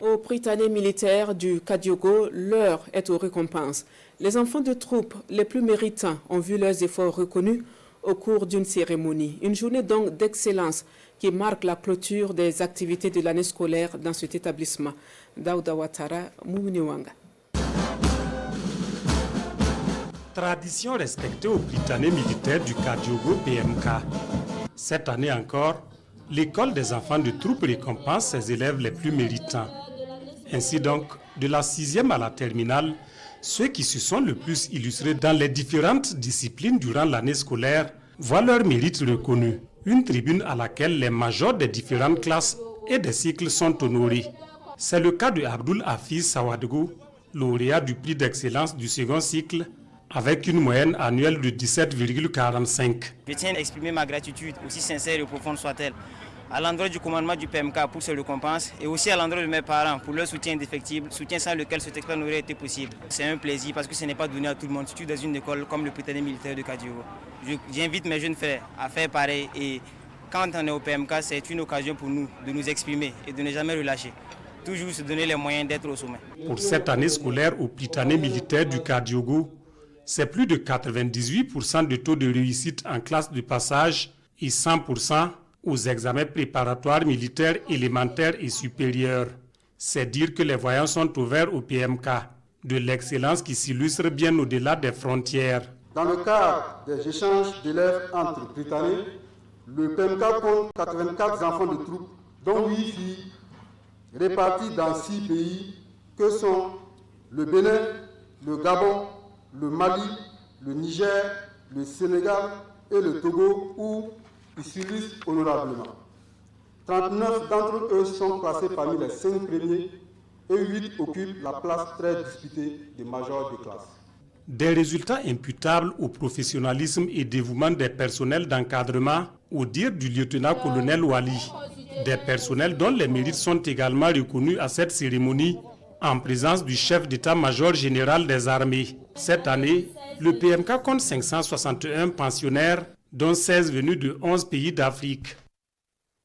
Aux Prytanée militaires du Kadiogo, l'heure est aux récompenses. Les enfants de troupes les plus méritants ont vu leurs efforts reconnus au cours d'une cérémonie. Une journée donc d'excellence qui marque la clôture des activités de l'année scolaire dans cet établissement. Daouda Ouattara, Moumouniwanga. Tradition respectée aux Prytanée militaires du Kadiogo PMK. Cette année encore, l'école des enfants de troupes récompense ses élèves les plus méritants. Ainsi donc, de la 6e à la terminale, ceux qui se sont le plus illustrés dans les différentes disciplines durant l'année scolaire voient leur mérite reconnu. Une tribune à laquelle les majors des différentes classes et des cycles sont honorés. C'est le cas de Abdoul Hafiz Sawadgou, lauréat du prix d'excellence du second cycle, avec une moyenne annuelle de 17,45. Je tiens à exprimer ma gratitude, aussi sincère et profonde soit-elle, à l'endroit du commandement du PMK pour ces récompenses et aussi à l'endroit de mes parents pour leur soutien indéfectible, soutien sans lequel cet exploit n'aurait été possible. C'est un plaisir parce que ce n'est pas donné à tout le monde, surtout dans une école comme le Prytanée militaire de Kadiogo. J'invite mes jeunes frères à faire pareil et quand on est au PMK, c'est une occasion pour nous de nous exprimer et de ne jamais relâcher. Toujours se donner les moyens d'être au sommet. Pour cette année scolaire au Prytanée militaire du Kadiogo, c'est plus de 98% de taux de réussite en classe de passage et 100% aux examens préparatoires militaires élémentaires et supérieurs. C'est dire que les voyants sont ouverts au PMK, de l'excellence qui s'illustre bien au-delà des frontières. Dans le cadre des échanges d'élèves entre Prytanée, le PMK compte 84 enfants de troupes, dont 8 filles, répartis dans 6 pays que sont le Bénin, le Gabon, le Mali, le Niger, le Sénégal et le Togo, où ils s'illustrent honorablement. 39 d'entre eux sont classés parmi les 5 premiers et 8 occupent la place très disputée des majors de classe. Des résultats imputables au professionnalisme et dévouement des personnels d'encadrement, au dire du lieutenant-colonel Wali. Des personnels dont les mérites sont également reconnus à cette cérémonie en présence du chef d'état-major général des armées. Cette année, le PMK compte 561 pensionnaires, dont 16 venus de 11 pays d'Afrique.